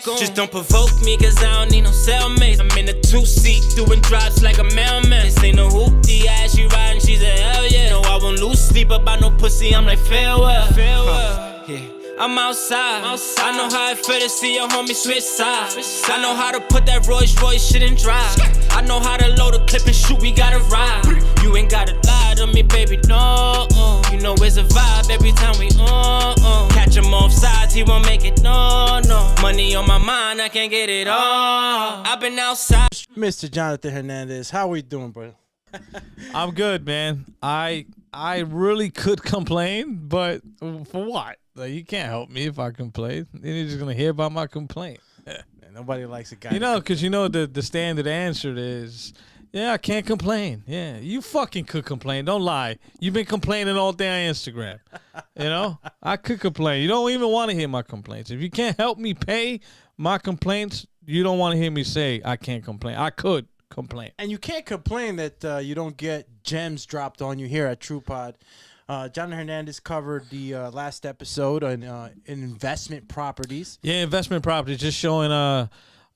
on. Just don't provoke me, cause I don't need no cellmates. I'm in a 2-seat, doing drops like a mailman. This ain't no hoopty ass, she riding, she's a hell yeah. No, I won't lose sleep about no pussy, I'm like farewell. Yeah. I'm outside. I know how it feel to see your homie switch sides. I know how to put that Rolls Royce shit in drive. I know how to load a clip and shoot, we gotta ride. You ain't gotta lie to me, baby, no. You know it's a vibe every time we catch him off sides, he won't make it, no. Money on my mind, I can't get it all. I've been outside. Mr. Jonathan Hernandez, how we doing, bro? I'm good, man. I really could complain, but for what? Like, you can't help me if I complain. Then you're just gonna hear about my complaint. Nobody likes a guy. You know, because you know the standard answer is, yeah, I can't complain. Yeah, you fucking could complain. Don't lie. You've been complaining all day on Instagram. You know, I could complain. You don't even want to hear my complaints. If you can't help me pay my complaints, you don't want to hear me say I can't complain. I could complain. And you can't complain that you don't get gems dropped on you here at TruePod. John Hernandez covered the last episode on investment properties. Yeah, investment properties, just showing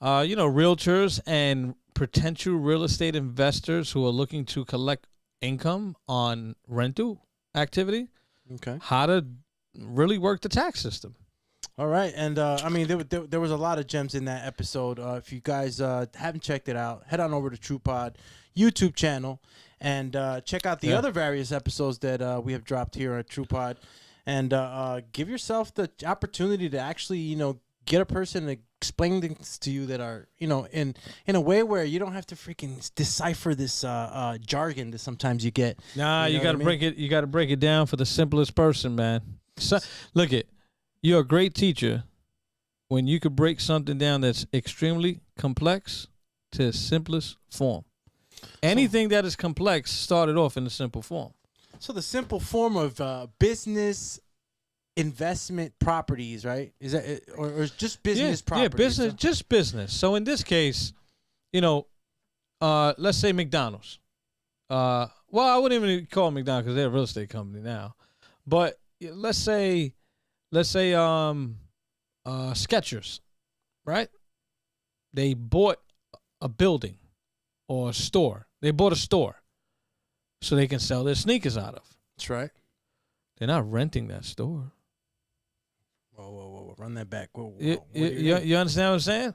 realtors and potential real estate investors who are looking to collect income on rental activity. Okay, how to really work the tax system. All right, and I mean there was a lot of gems in that episode. If you guys haven't checked it out, head on over to TruePod YouTube channel and check out the other various episodes that we have dropped here at TruePod, and give yourself the opportunity to actually get a person to explain things to you that are in a way where you don't have to freaking decipher this jargon that sometimes you get. Nah, you got to break it. You got to break it down for the simplest person, man. So, look it. You're a great teacher when you could break something down that's extremely complex to its simplest form. Anything that is complex started off in a simple form. So the simple form of business investment properties, right? Is that it, or just business properties? Yeah, business, just business. So in this case, let's say McDonald's. Well, I wouldn't even call it McDonald's because they're a real estate company now. But let's say Skechers, right? They bought a building or a store. They bought a store so they can sell their sneakers out of. That's right. They're not renting that store. Whoa. Run that back. Whoa. You understand what I'm saying?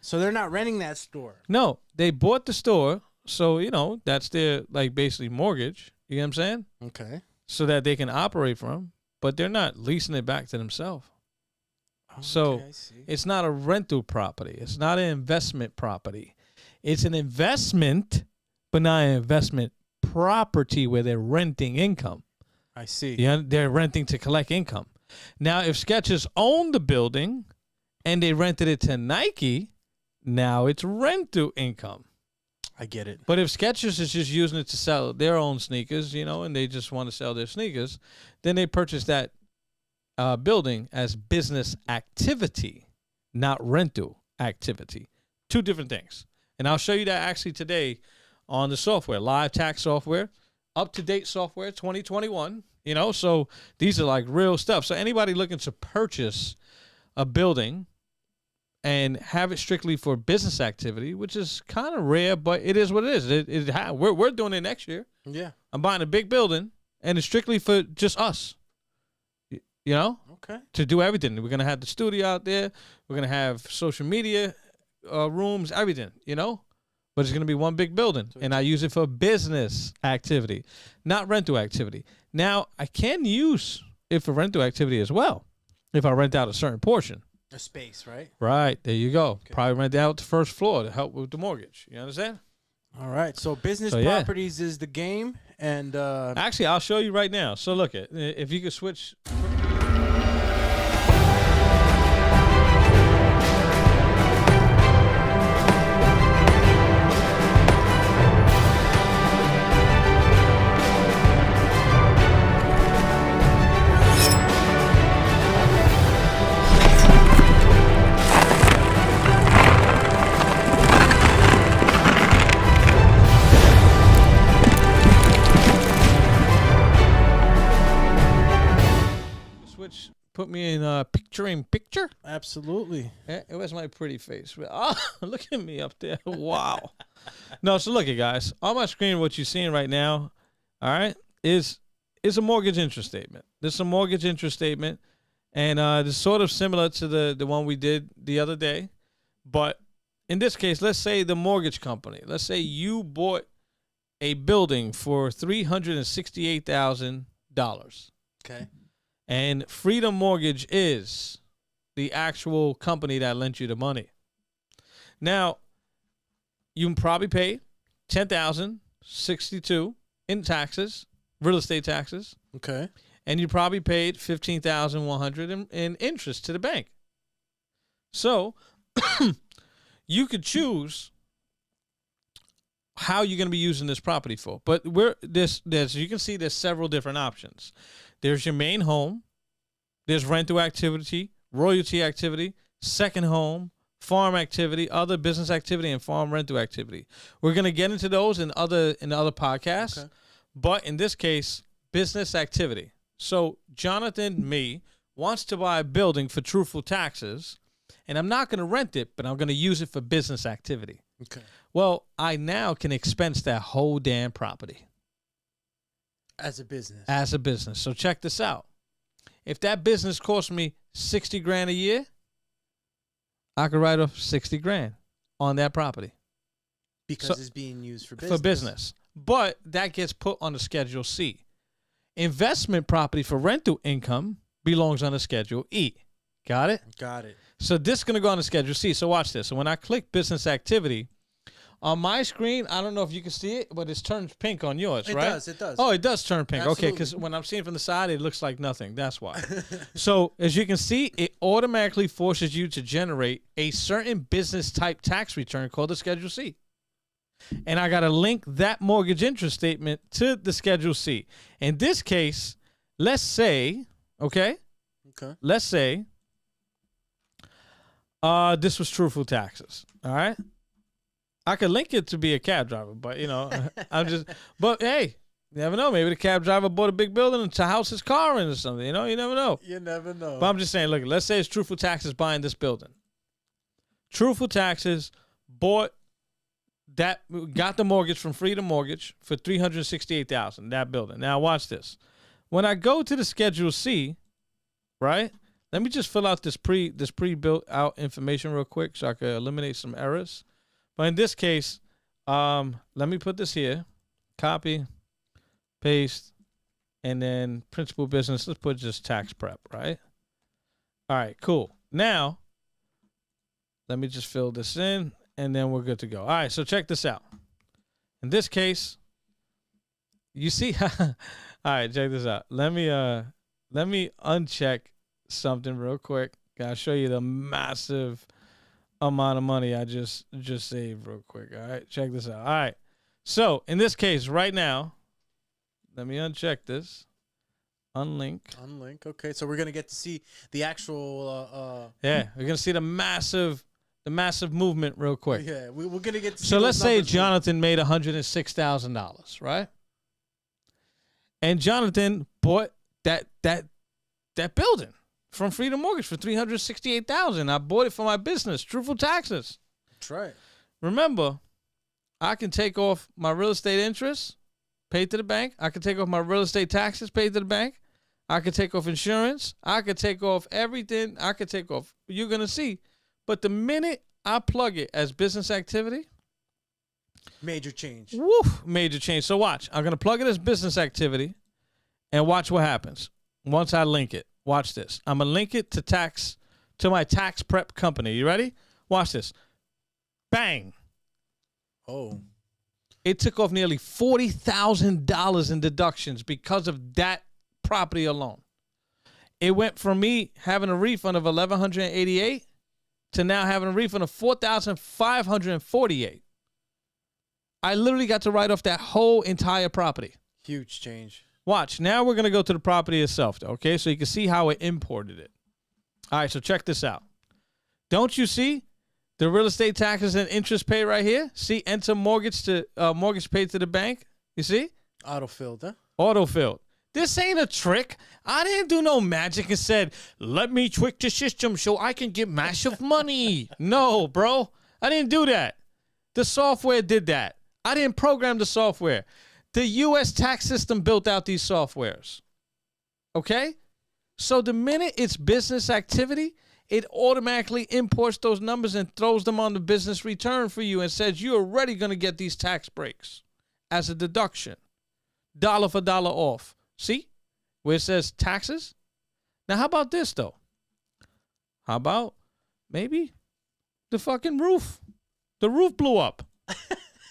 So they're not renting that store. No, they bought the store. So, that's their, basically mortgage. You know what I'm saying? Okay. So that they can operate from, but they're not leasing it back to themselves. So it's not a rental property. It's not an investment property. It's an investment, but not an investment property where they're renting income. I see. Yeah, they're renting to collect income. Now, if Skechers owned the building and they rented it to Nike, now it's rental income. I get it. But if Skechers is just using it to sell their own sneakers, and they just want to sell their sneakers, then they purchase that building as business activity, not rental activity. Two different things. And I'll show you that actually today on the software, live tax software, up-to-date software, 2021. So these are like real stuff. So anybody looking to purchase a building and have it strictly for business activity, which is kind of rare, but it is what it is. We're doing it next year. Yeah. I'm buying a big building, and it's strictly for just us. Okay. To do everything. We're going to have the studio out there. We're going to have social media rooms, everything, But it's going to be one big building, and I use it for business activity, not rental activity. Now, I can use it for rental activity as well if I rent out a certain portion. A space, right? Right. There you go. Okay. Probably rent out the first floor to help with the mortgage. You understand? All right. So business properties is the game. And actually, I'll show you right now. So look, if you could switch. put me in picture? Absolutely. It was my pretty face. Oh, look at me up there. Wow. No, so look at guys. On my screen, what you're seeing right now, all right, is a mortgage interest statement. This is a mortgage interest statement, and it's sort of similar to the one we did the other day. But in this case, let's say the mortgage company. Let's say you bought a building for $368,000. Okay. And Freedom Mortgage is the actual company that lent you the money. Now, you probably paid $10,062 in taxes, real estate taxes. Okay. And you probably paid $15,100 in interest to the bank. So you could choose how you're going to be using this property for. But you can see there's several different options. There's your main home. There's rental activity, royalty activity, second home, farm activity, other business activity, and farm rental activity. We're going to get into those in other podcasts. Okay. But in this case, business activity. So Jonathan, wants to buy a building for truthful taxes, and I'm not going to rent it, but I'm going to use it for business activity. Okay. Well, I now can expense that whole damn property. As a business. As a business. So check this out. If that business cost me $60,000 a year, I could write off $60,000 on that property. Because it's being used for business. For business. But that gets put on the Schedule C. Investment property for rental income belongs on the Schedule E. Got it? Got it. So this is going to go on the Schedule C. So watch this. So when I click business activity, on my screen, I don't know if you can see it, but it's turned pink on yours, right? It does. Oh, it does turn pink. Absolutely. Okay, because when I'm seeing from the side, it looks like nothing. That's why. So as you can see, it automatically forces you to generate a certain business type tax return called the Schedule C. And I got to link that mortgage interest statement to the Schedule C. In this case, let's say, let's say this was truthful taxes, all right? I could link it to be a cab driver, but, but hey, you never know. Maybe the cab driver bought a big building to house his car in or something, you never know. You never know. But I'm just saying, look, let's say it's truthful taxes buying this building. Truthful taxes got the mortgage from Freedom Mortgage for $368,000, that building. Now watch this. When I go to the Schedule C, right? Let me just fill out this pre-built out information real quick so I can eliminate some errors. But in this case, let me put this here. Copy, paste, and then principal business. Let's put just tax prep, right? All right, cool. Now, let me just fill this in, and then we're good to go. All right, so check this out. In this case, you see, all right, check this out. Let me uncheck something real quick. I'll show you the massive amount of money I just saved real quick. All right, check this out. All right, so in this case right now, let me uncheck this. Unlink. Okay, so we're gonna get to see the actual yeah, we're gonna see the massive movement real quick. Yeah, we're gonna get to see. So let's say Jonathan made $106,000, right? And Jonathan bought that building from Freedom Mortgage for $368,000. I bought it for my business, truthful taxes. That's right. Remember, I can take off my real estate interest, paid to the bank. I can take off my real estate taxes, paid to the bank. I could take off insurance. I could take off everything. I could take off. You're gonna see. But the minute I plug it as business activity, major change. Woof, major change. So watch. I'm gonna plug it as business activity, and watch what happens once I link it. Watch this. I'm going to link it to my tax prep company. You ready? Watch this. Bang. Oh. It took off nearly $40,000 in deductions because of that property alone. It went from me having a refund of $1,188 to now having a refund of $4,548. I literally got to write off that whole entire property. Huge change. Watch. Now we're going to go to the property itself, okay? So you can see how it imported it. All right, so check this out. Don't you see the real estate taxes and interest paid right here? See, enter mortgage paid to the bank. You see? Auto-filled, huh? Auto-filled. This ain't a trick. I didn't do no magic and said, let me trick the system so I can get massive money. No, bro. I didn't do that. The software did that. I didn't program the software. The U.S. tax system built out these softwares. Okay? So the minute it's business activity, it automatically imports those numbers and throws them on the business return for you and says you're already going to get these tax breaks as a deduction. Dollar for dollar off. See? Where it says taxes? Now, how about this, though? How about maybe the fucking roof? The roof blew up.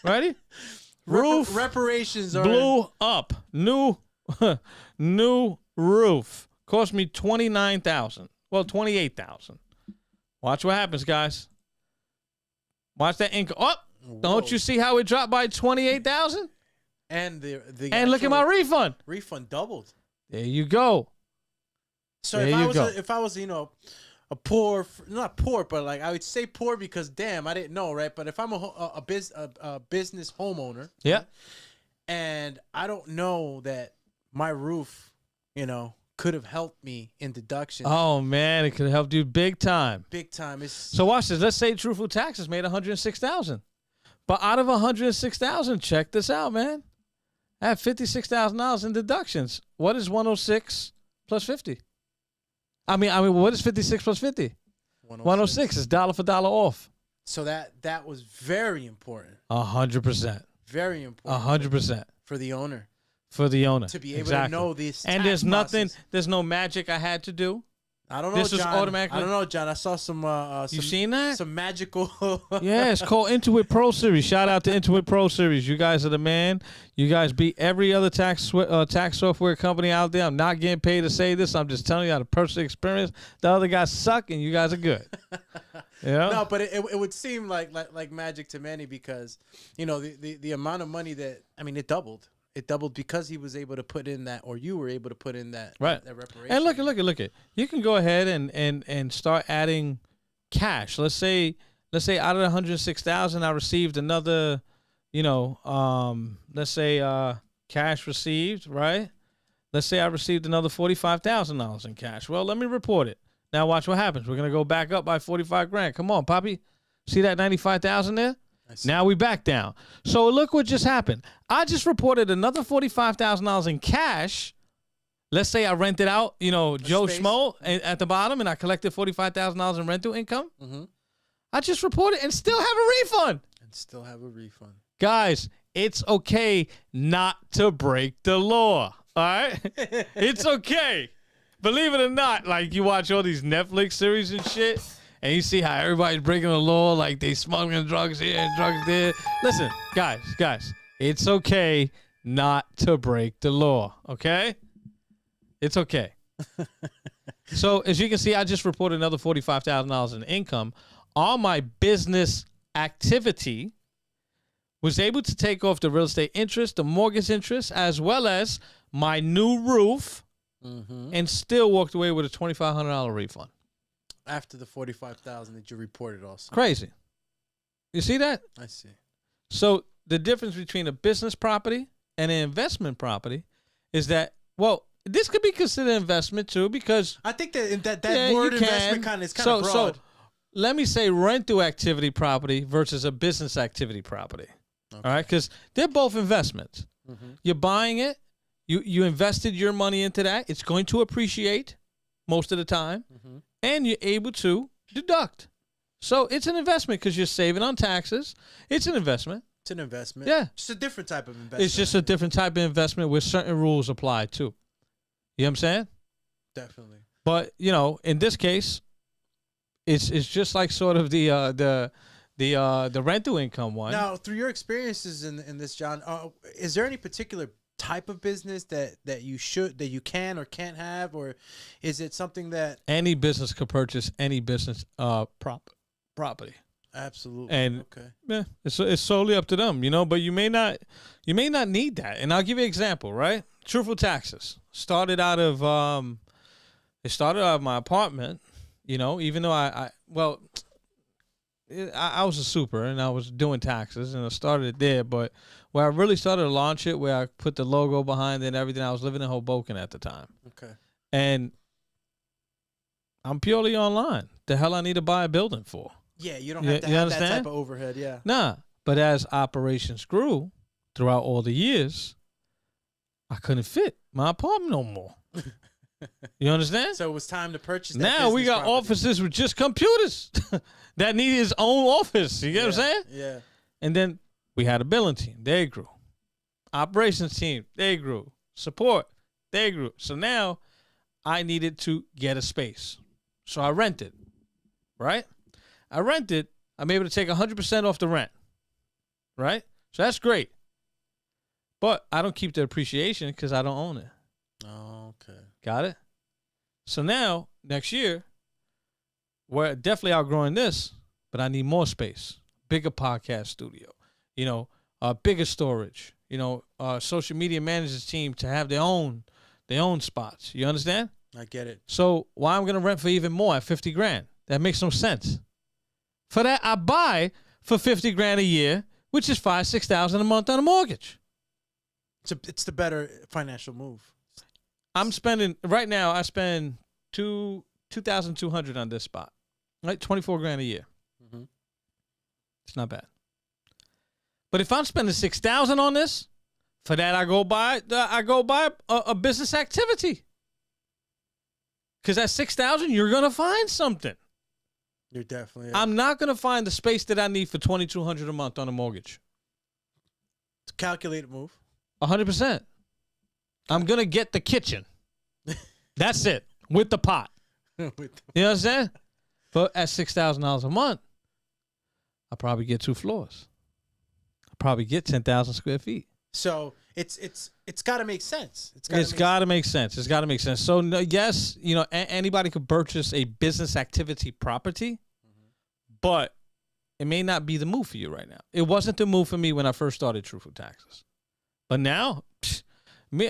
Ready? Roof reparations are blew up. New roof. Cost me $29,000. Well, $28,000. Watch what happens, guys. Watch that income. Oh, don't you see how it dropped by $28,000? And and look at my refund. Refund doubled. There you go. So if I was a poor, not poor, but like I would say poor because damn, I didn't know, right? But if I'm a business homeowner, yeah, and I don't know that my roof, could have helped me in deductions. Oh man, it could have helped you big time. Big time. So watch this. Let's say Truthful Taxes made $106,000, but out of $106,000, check this out, man. I have $56,000 in deductions. What is 106 plus 50? I mean, what is 56 plus 50? 106 is dollar for dollar off. So that was very important. 100%. Very important. 100% for the owner. For the owner to be able to know this. And there's nothing. There's no magic I had to do. I don't know. This John. was automatically. I don't know, John. I saw some. You seen that? Some magical. Yeah, it's called Intuit Pro Series. Shout out to Intuit Pro Series. You guys are the man. You guys beat every other tax software company out there. I'm not getting paid to say this. I'm just telling you out of personal experience. The other guys suck, and you guys are good. Yeah. No, but it would seem like magic to many because the amount of money that it doubled. It doubled because he was able to put in that, or you were able to put in that, right? That reparation. And look at. You can go ahead and start adding cash. Let's say out of the 106,000, I received another, let's say cash received, right? Let's say I received another $45,000 in cash. Well, let me report it. Now watch what happens. We're gonna go back up by 45 grand. Come on, Poppy. See that 95,000 there? Now we back down. So look what just happened. I just reported another $45,000 in cash. Let's say I rented out, Joe Schmo at the bottom, and I collected $45,000 in rental income. Mm-hmm. I just reported and still have a refund. Guys, it's okay not to break the law. All right? It's okay. Believe it or not, like you watch all these Netflix series and shit. And you see how everybody's breaking the law, like they smuggling drugs here and drugs there. Listen, guys, it's okay not to break the law, okay? It's okay. So, as you can see, I just reported another $45,000 in income. All my business activity was able to take off the real estate interest, the mortgage interest, as well as my new roof, and still walked away with a $2,500 refund. After the 45,000 that you reported also. Crazy. You see that? I see. So the difference between a business property and an investment property is that, well, this could be considered investment too because I think that word investment is kind of broad. So let me say rental activity property versus a business activity property. Okay. All right? Because they're both investments. Mm-hmm. You're buying it. You invested your money into that. It's going to appreciate most of the time. Mm-hmm. And you're able to deduct. So it's an investment because you're saving on taxes. It's an investment. It's an investment. Yeah. It's a different type of investment. It's just a different type of investment where certain rules apply too. You know what I'm saying? Definitely. But, in this case, it's just like sort of the rental income one. Now, through your experiences in this, John, is there any particular type of business that you can or can't have, or is it something that any business could purchase any business property? Absolutely. And okay, yeah, it's solely up to them, but you may not need that. And I'll give you an example, right? Truthful Taxes started out of my apartment, even though I was a super and I was doing taxes and I started it there. But where I really started to launch it, where I put the logo behind it and everything, I was living in Hoboken at the time. Okay. And I'm purely online. The hell I need to buy a building for? Yeah, you don't have to have that type of overhead. Yeah. Nah. But as operations grew throughout all the years, I couldn't fit my apartment no more. You understand? So it was time to purchase that now we got property. offices with just computers that need his own office. You get what I'm saying? Yeah. And then we had a billing team. They grew. Operations team. They grew. Support. They grew. So now I needed to get a space. So I rented. Right? I rented. I'm able to take 100% off the rent. Right? So that's great. But I don't keep the appreciation because I don't own it. Oh, okay. Got it? So now, next year, we're definitely outgrowing this, but I need more space. Bigger podcast studio. You know, bigger storage. You know, social media managers team to have their own spots. You understand? I get it. So why I'm gonna rent for even more at $50,000? That makes no sense. For that, I buy for $50,000 a year, which is $5,000-6,000 a month on a mortgage. It's the better financial move. I'm spending right now. I spend $2,200 on this spot, right? $24,000 a year. Mm-hmm. It's not bad. But if I'm spending $6,000 on this, for that I go buy a business activity. Because at $6,000, you're gonna find something. You're definitely. I'm not gonna find the space that I need for $2,200 a month on a mortgage. It's a calculated move. 100%. I'm gonna get the kitchen. That's it, with the pot. You know what I'm saying? But at $6,000 a month, I'll probably get 2 floors. I'll probably get 10,000 square feet. So it's got to make sense. It's got to make sense. It's got to make sense. So yes, you know, anybody could purchase a business activity property, but it may not be the move for you right now. It wasn't the move for me when I first started Truthful Taxes, but now.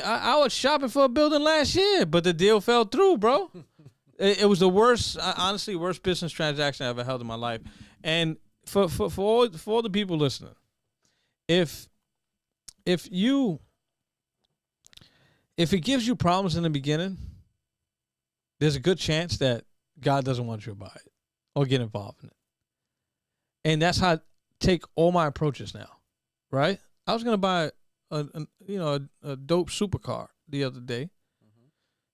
I was shopping for a building last year, but the deal fell through, bro. It was the worst, honestly, worst business transaction I ever held in my life. And for all the people listening, if it gives you problems in the beginning, there's a good chance that God doesn't want you to buy it or get involved in it. And that's how I take all my approaches now, right? I was gonna buy a dope supercar the other day,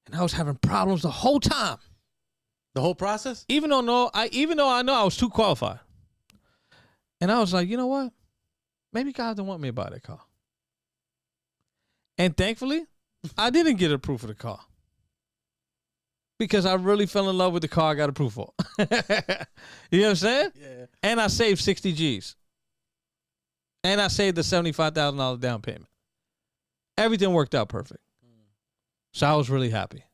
and I was having problems the whole time. The whole process? Even though I know I was too qualified. And I was like, you know what? Maybe God didn't want me to buy that car. And thankfully, I didn't get approved for the car. Because I really fell in love with the car I got approved for. You know what I'm saying? Yeah. And I saved 60 G's. And I saved the $75,000 down payment. Everything worked out perfect. So I was really happy.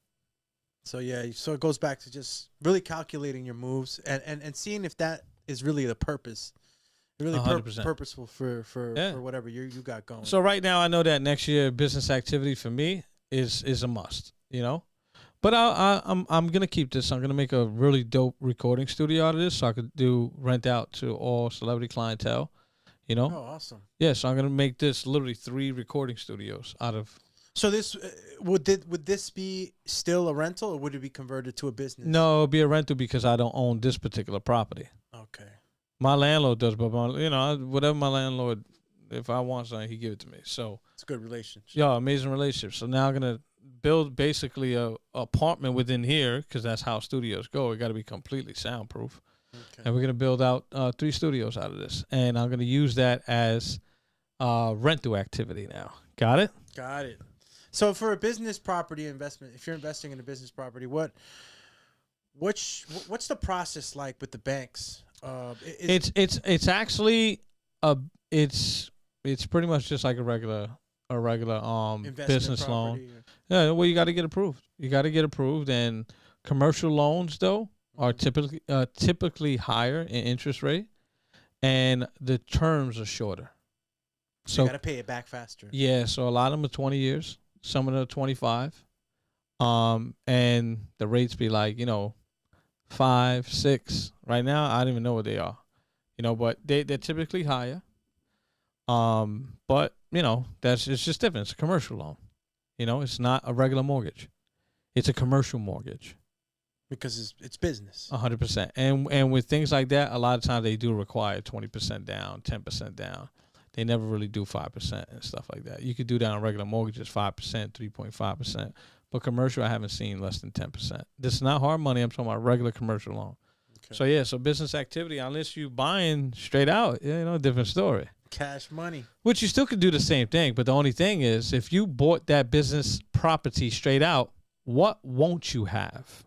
So yeah, so it goes back to just really calculating your moves and seeing if that is really the purpose. Really 100%. Purposeful for whatever you got going. So right now I know that next year business activity for me is a must, you know? But I'm gonna keep this. I'm gonna make a really dope recording studio out of this so I could rent out to all celebrity clientele. You know? Oh, awesome. Yeah, so I'm gonna make this literally 3 recording studios out of. So this would this be still a rental, or would it be converted to a business? No, it'll be a rental because I don't own this particular property. Okay. My landlord does, but whatever my landlord, if I want something, he give it to me. So it's a good relationship. Yeah, amazing relationship. So now I'm gonna build basically a apartment within here because that's how studios go. It got to be completely soundproof. Okay. And we're going to build out 3 studios out of this. And I'm going to use that as rental activity now. Got it? Got it. So for a business property investment, if you're investing in a business property, what's the process like with the banks? It's actually it's pretty much just like a regular business loan. Yeah, well, you got to get approved. You got to get approved, and commercial loans though are typically higher in interest rate, and the terms are shorter. So you got to pay it back faster. Yeah, so a lot of them are 20 years, some of them are 25, and the rates be like 5, 6. Right now, I don't even know what they are. But they're typically higher. But it's just different. It's a commercial loan. It's not a regular mortgage. It's a commercial mortgage. Because it's business. 100%. And with things like that, a lot of times they do require 20% down, 10% down. They never really do 5% and stuff like that. You could do that on regular mortgages, 5%, 3.5%. But commercial, I haven't seen less than 10%. This is not hard money. I'm talking about regular commercial loan. Okay. So business activity, unless you buying straight out, different story. Cash money. Which you still could do the same thing. But the only thing is, if you bought that business property straight out, what won't you have?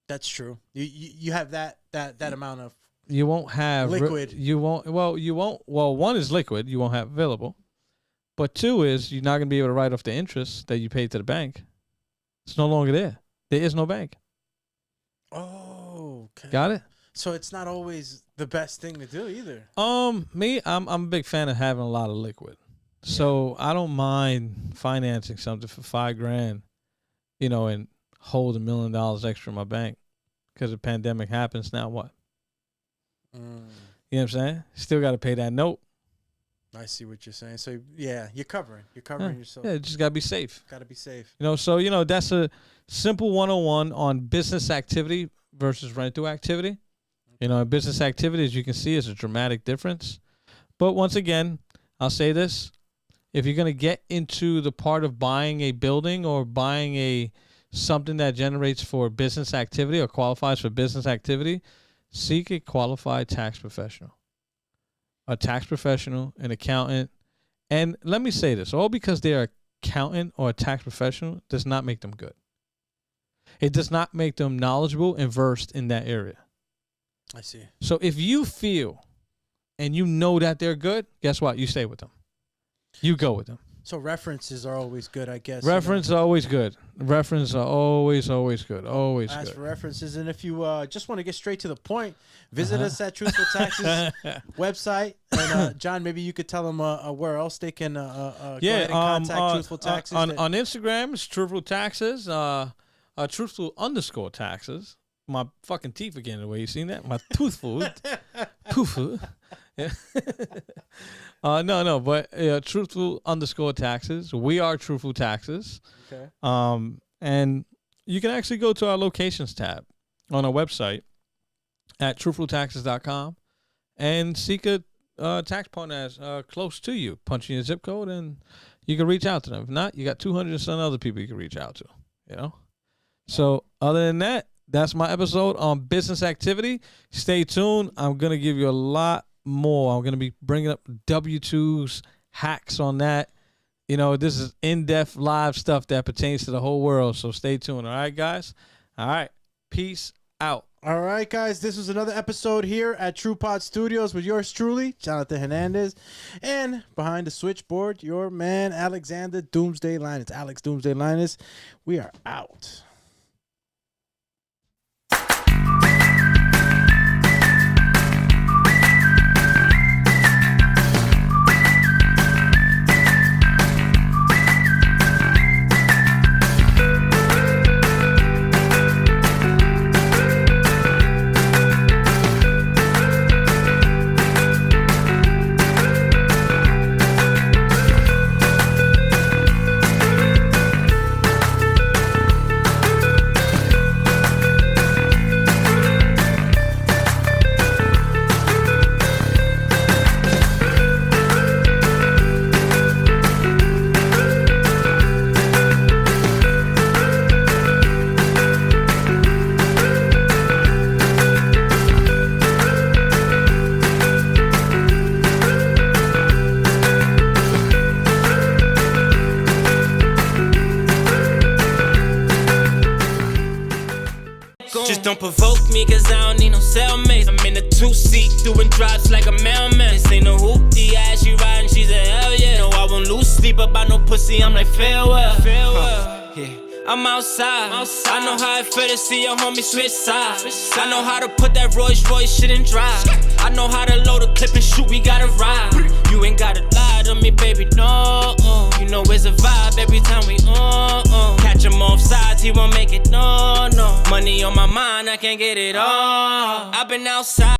That's true. You have that amount of you won't have liquid. You won't. Well, one is liquid. You won't have available. But two is you're not going to be able to write off the interest that you paid to the bank. It's no longer there. There is no bank. Oh, okay. Got it? So it's not always the best thing to do either. I'm a big fan of having a lot of liquid. Yeah. So I don't mind financing something for $5,000, and hold $1 million extra in my bank because the pandemic happens. Now what? You know what I'm saying? Still got to pay that note. I see what you're saying. So yeah, you're covering yourself. Yeah, just gotta be safe. Gotta be safe. So that's a simple 101 on business activity versus rental activity. In business activity, as you can see, is a dramatic difference. But once again, I'll say this: if you're gonna get into the part of buying a building or buying something that generates for business activity or qualifies for business activity, seek a qualified tax professional. A tax professional, an accountant. And let me say this, all because they're an accountant or a tax professional does not make them good. It does not make them knowledgeable and versed in that area. I see. So if you feel and you know that they're good, guess what? You stay with them. You go with them. So references are always good, I guess. References are always good. References are always good. Always Ask good. for references. And if you just want to get straight to the point, visit us at Truthful Taxes website. And John, maybe you could tell them where else they can go ahead and contact Truthful Taxes. On Instagram, it's Truthful Taxes. Truthful _taxes. My fucking teeth again, the way you seen that? My toothful. Tootful. Yeah. But Truthful _taxes. We are Truthful Taxes. Okay. And you can actually go to our locations tab on our website at truthfultaxes.com and seek a tax partner close to you. Punch in your zip code and you can reach out to them. If not, you got 200 and some other people you can reach out to. So other than that, that's my episode on business activity. Stay tuned. I'm going to give you a lot more. I'm going to be bringing up W-2s, hacks on that. This is in-depth live stuff that pertains to the whole world. So stay tuned. All right, guys? All right. Peace out. All right, guys. This was another episode here at TruePod Studios with yours truly, Jonathan Hernandez. And behind the switchboard, your man, Alexander Doomsday Linus. Alex Doomsday Linus. We are out. Just don't provoke me, cause I don't need no cellmates. I'm in a two-seat, doing drops like a mailman. This ain't no hoopty ass, she riding, she's a hell yeah. No, I won't lose sleep about no pussy, I'm like farewell. Yeah. I'm outside. I know how it feel to see your homie switch sides. I know how to put that Rolls Royce shit in drive. I know how to load a clip and shoot, we gotta ride. You ain't gotta lie to me, baby, no. You know it's a vibe every time we catch him off sides, he won't make it, no. Money on my mind, I can't get it all. I've been outside.